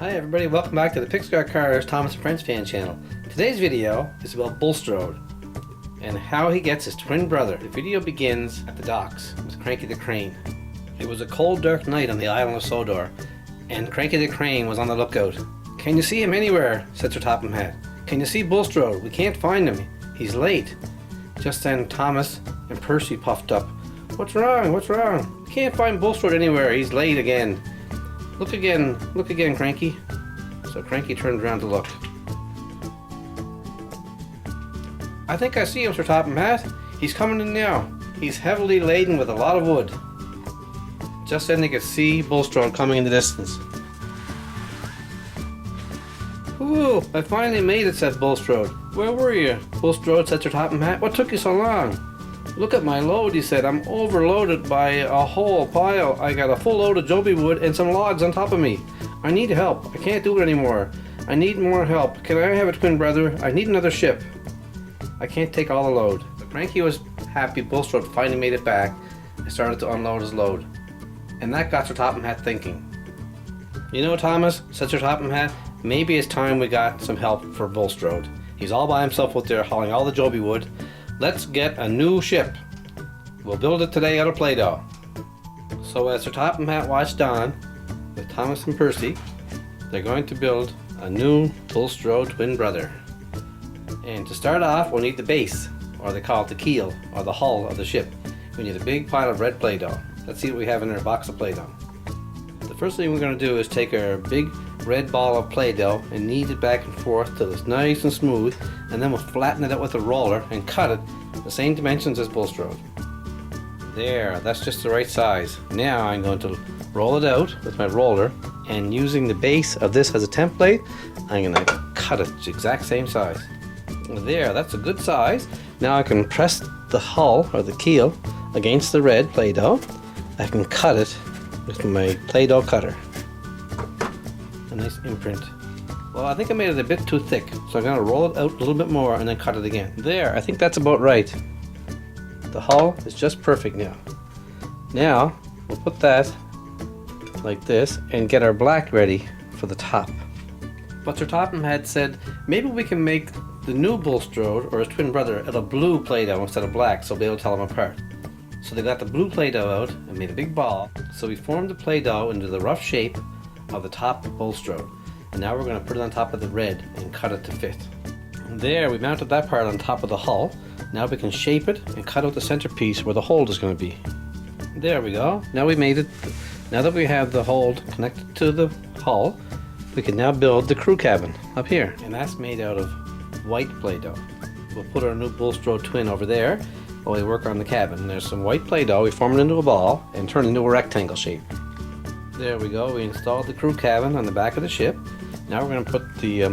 Hi everybody, welcome back to the Pixar Cars Thomas and Friends fan channel. Today's video is about Bulstrode and how he gets his twin brother. The video begins at the docks with Cranky the Crane. It was a cold, dark night on the Isle of Sodor, and Cranky the Crane was on the lookout. "Can you see him anywhere?" said Sir Topham Hatt. "Can you see Bulstrode? We can't find him. He's late." Just then Thomas and Percy puffed up. "What's wrong? What's wrong? We can't find Bulstrode anywhere. He's late again." Look again, Cranky." So Cranky turned around to look. "I think I see him, Sir Topham Hatt. He's coming in now. He's heavily laden with a lot of wood." Just then they could see Bulstrode coming in the distance. "Ooh, I finally made it," said Bulstrode. "Where were you?" "Bulstrode," said Sir Topham Hatt. "What took you so long?" "Look at my load," he said. "I'm overloaded by a whole pile. I got a full load of Joby wood and some logs on top of me. I need help. I can't do it anymore. I need more help. Can I have a twin brother? I need another ship. I can't take all the load." But Cranky was happy Bulstrode finally made it back and started to unload his load. And that got Sir Topham Hatt thinking. "You know, Thomas," said Sir Topham Hatt, "maybe it's time we got some help for Bulstrode. He's all by himself out there hauling all the Joby wood. Let's get a new ship. We'll build it today out of play-doh." So as Sir Topham Hatt watched on with Thomas and Percy, they're going to build a new Bulstrode twin brother. And to start off, we'll need the base, or they call it the keel, or the hull of the ship. We need a big pile of red play-doh. Let's see what we have in our box of play-doh. The first thing we're going to do is take our big red ball of play-doh and knead it back and forth till it's nice and smooth, and then we'll flatten it out with a roller and cut it the same dimensions as Bulstrode. There, that's just the right size. Now I'm going to roll it out with my roller, and using the base of this as a template, I'm going to cut it the exact same size. There, that's a good size. Now I can press the hull or the keel against the red play-doh. I can cut it with my play-doh cutter. A nice imprint. Well, I think I made it a bit too thick, so I'm going to roll it out a little bit more and then cut it again. There, I think that's about right. The hull is just perfect now. Now, we'll put that like this and get our black ready for the top. But Sir Topham had said, maybe we can make the new Bulstrode or his twin brother out of blue play-doh instead of black, so we'll be able to tell them apart. So they got the blue play-doh out and made a big ball. So we formed the play-doh into the rough shape of the top Bulstrode. And now we're going to put it on top of the red and cut it to fit. There, we mounted that part on top of the hull. Now we can shape it and cut out the centerpiece where the hold is going to be. There we go. Now we made it. Now that we have the hold connected to the hull, we can now build the crew cabin up here. And that's made out of white play-doh. We'll put our new Bulstrode twin over there while we work on the cabin. There's some white play-doh. We form it into a ball and turn it into a rectangle shape. There we go. We installed the crew cabin on the back of the ship. Now we're going to put the a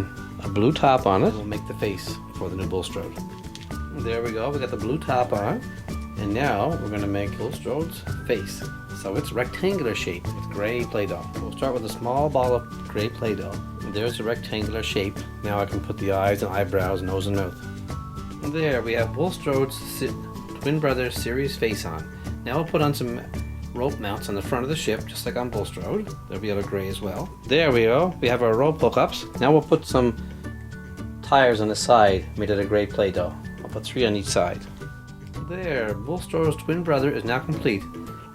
blue top on it. We'll make the face for the new Bulstrode. There we go. We got the blue top on. And now we're going to make Bulstrode's face. So it's rectangular shape with gray play-doh. We'll start with a small ball of gray play-doh. There's the rectangular shape. Now I can put the eyes and eyebrows, nose and mouth. And there we have Bulstrode's twin brother series face on. Now we'll put on some rope mounts on the front of the ship, just like on Bulstrode. There'll be other gray as well. There we go. We have our rope hookups. Now we'll put some tires on the side made out of gray play-doh. I'll put 3 on each side. There, Bulstrode's twin brother is now complete.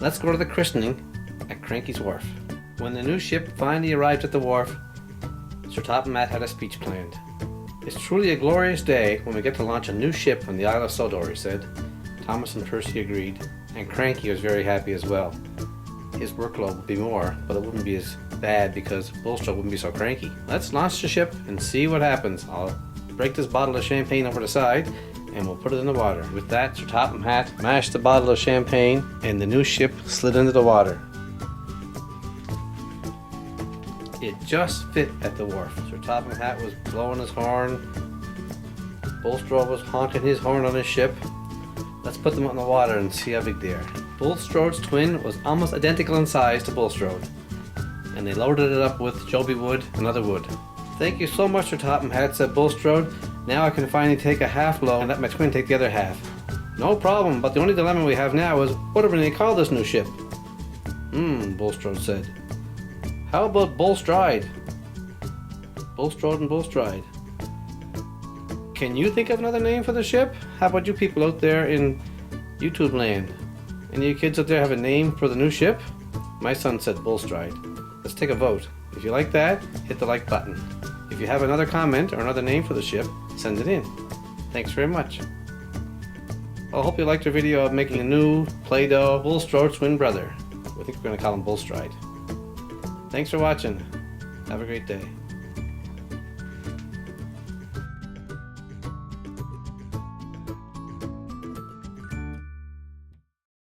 Let's go to the christening at Cranky's wharf. When the new ship finally arrived at the wharf, Sir Topham Hatt had a speech planned. "It's truly a glorious day when we get to launch a new ship on the Isle of Sodor," he said. Thomas and Percy agreed, and Cranky was very happy as well. His workload would be more, but it wouldn't be as bad because Bulstrode wouldn't be so cranky. Let's launch the ship and see what happens. I'll break this bottle of champagne over the side and we'll put it in the water. With that, Sir Topham Hatt mashed the bottle of champagne and the new ship slid into the water. It just fit at the wharf. Sir Topham Hatt was blowing his horn. Bulstrode was honking his horn on his ship. Let's put them out in the water and see how big they are. Bulstrode's twin was almost identical in size to Bulstrode, and they loaded it up with Joby wood and other wood. "Thank you so much, Sir Topham Hatt," said Bulstrode. "Now I can finally take a half load and let my twin take the other half." "No problem, but the only dilemma we have now is what are we going to call this new ship?" Bulstrode said. "How about Bulstrode?" Bulstrode and Bulstride. Can you think of another name for the ship? How about you people out there in YouTube land? Any of you kids out there have a name for the new ship? My son said Bulstride. Let's take a vote. If you like that, hit the like button. If you have another comment or another name for the ship, send it in. Thanks very much. I hope you liked our video of making a new play-doh Bulstrode twin brother. I think we're going to call him Bulstride. Thanks for watching. Have a great day.